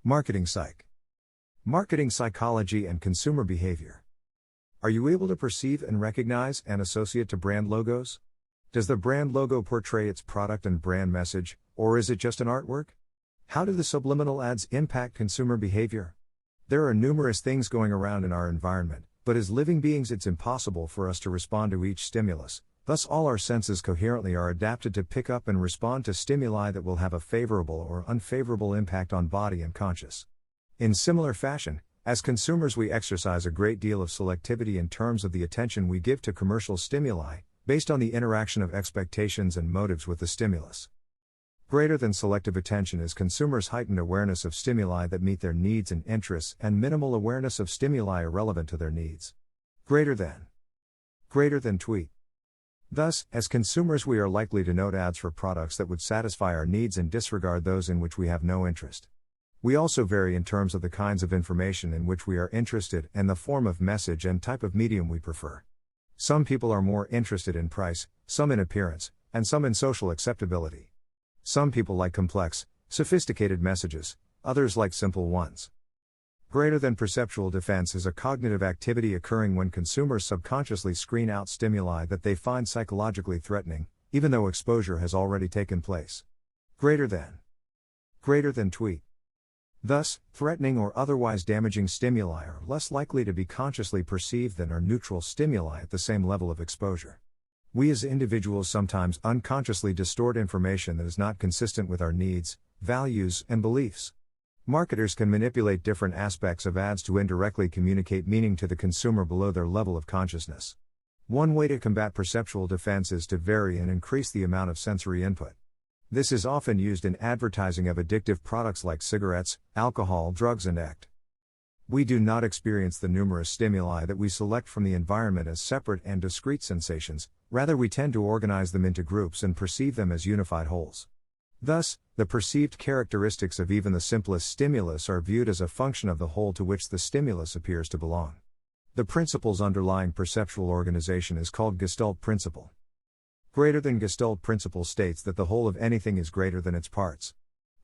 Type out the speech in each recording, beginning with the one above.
Marketing Psych. Marketing psychology and consumer behavior. Are you able to perceive and recognize and associate to brand logos? Does the brand logo portray its product and brand message, or is it just an artwork? How do the subliminal ads impact consumer behavior? There are numerous things going around in our environment, but as living beings it's impossible for us to respond to each stimulus. Thus all our senses coherently are adapted to pick up and respond to stimuli that will have a favorable or unfavorable impact on body and conscious. In similar fashion, as consumers we exercise a great deal of selectivity in terms of the attention we give to commercial stimuli, based on the interaction of expectations and motives with the stimulus. Greater than selective attention is consumers' heightened awareness of stimuli that meet their needs and interests and minimal awareness of stimuli irrelevant to their needs. Greater than tweet. Thus, as consumers we are likely to note ads for products that would satisfy our needs and disregard those in which we have no interest. We also vary in terms of the kinds of information in which we are interested and the form of message and type of medium we prefer. Some people are more interested in price, some in appearance, and some in social acceptability. Some people like complex, sophisticated messages, others like simple ones. Greater than perceptual defense is a cognitive activity occurring when consumers subconsciously screen out stimuli that they find psychologically threatening, even though exposure has already taken place. Greater than tweet. Thus, threatening or otherwise damaging stimuli are less likely to be consciously perceived than are neutral stimuli at the same level of exposure. We as individuals sometimes unconsciously distort information that is not consistent with our needs, values, and beliefs. Marketers can manipulate different aspects of ads to indirectly communicate meaning to the consumer below their level of consciousness. One way to combat perceptual defense is to vary and increase the amount of sensory input. This is often used in advertising of addictive products like cigarettes, alcohol, drugs, and ect. We do not experience the numerous stimuli that we select from the environment as separate and discrete sensations, rather we tend to organize them into groups and perceive them as unified wholes. Thus, the perceived characteristics of even the simplest stimulus are viewed as a function of the whole to which the stimulus appears to belong. The principles underlying perceptual organization is called Gestalt Principle. Greater than Gestalt Principle states that the whole of anything is greater than its parts.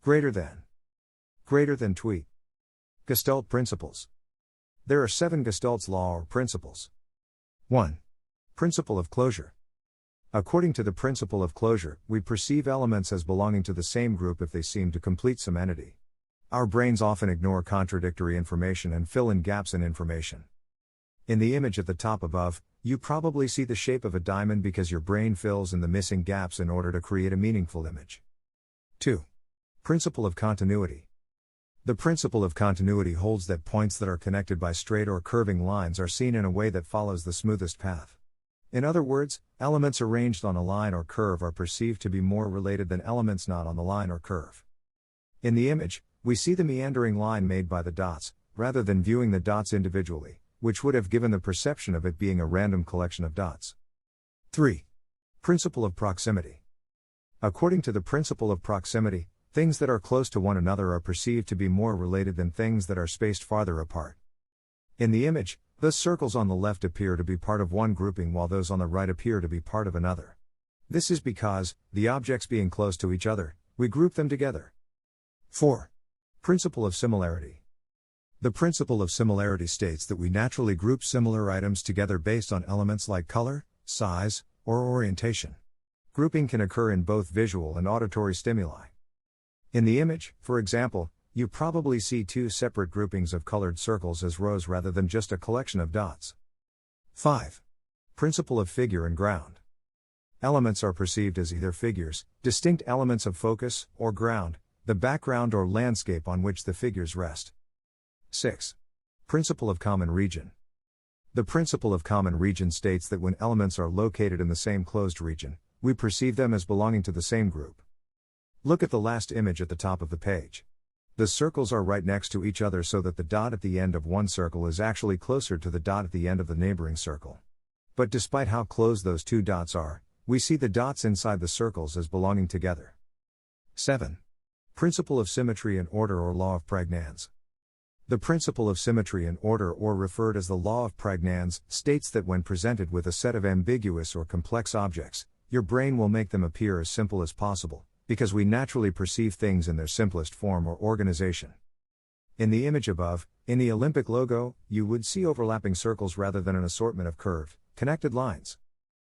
Greater than tweet. Gestalt Principles. There are 7 Gestalt's law or principles. 1. Principle of closure. According to the principle of closure, we perceive elements as belonging to the same group if they seem to complete some entity. Our brains often ignore contradictory information and fill in gaps in information. In the image at the top above, you probably see the shape of a diamond because your brain fills in the missing gaps in order to create a meaningful image. 2. Principle of continuity. The principle of continuity holds that points that are connected by straight or curving lines are seen in a way that follows the smoothest path. In other words, elements arranged on a line or curve are perceived to be more related than elements not on the line or curve. In the image, we see the meandering line made by the dots, rather than viewing the dots individually, which would have given the perception of it being a random collection of dots. 3. Principle of proximity. According to the principle of proximity, things that are close to one another are perceived to be more related than things that are spaced farther apart. In the image, the circles on the left appear to be part of one grouping while those on the right appear to be part of another. This is because, the objects being close to each other, we group them together. 4. Principle of similarity. The principle of similarity states that we naturally group similar items together based on elements like color, size, or orientation. Grouping can occur in both visual and auditory stimuli. In the image, for example, you probably see 2 separate groupings of colored circles as rows rather than just a collection of dots. 5. Principle of figure and ground. Elements are perceived as either figures, distinct elements of focus, or ground, the background or landscape on which the figures rest. 6. Principle of common region. The principle of common region states that when elements are located in the same closed region, we perceive them as belonging to the same group. Look at the last image at the top of the page. The circles are right next to each other so that the dot at the end of one circle is actually closer to the dot at the end of the neighboring circle. But despite how close those 2 dots are, we see the dots inside the circles as belonging together. 7. Principle of symmetry and order or law of pragnanz. The principle of symmetry and order, or referred as the law of pragnanz, states that when presented with a set of ambiguous or complex objects, your brain will make them appear as simple as possible, because we naturally perceive things in their simplest form or organization. In the image above, in the Olympic logo, you would see overlapping circles rather than an assortment of curved, connected lines.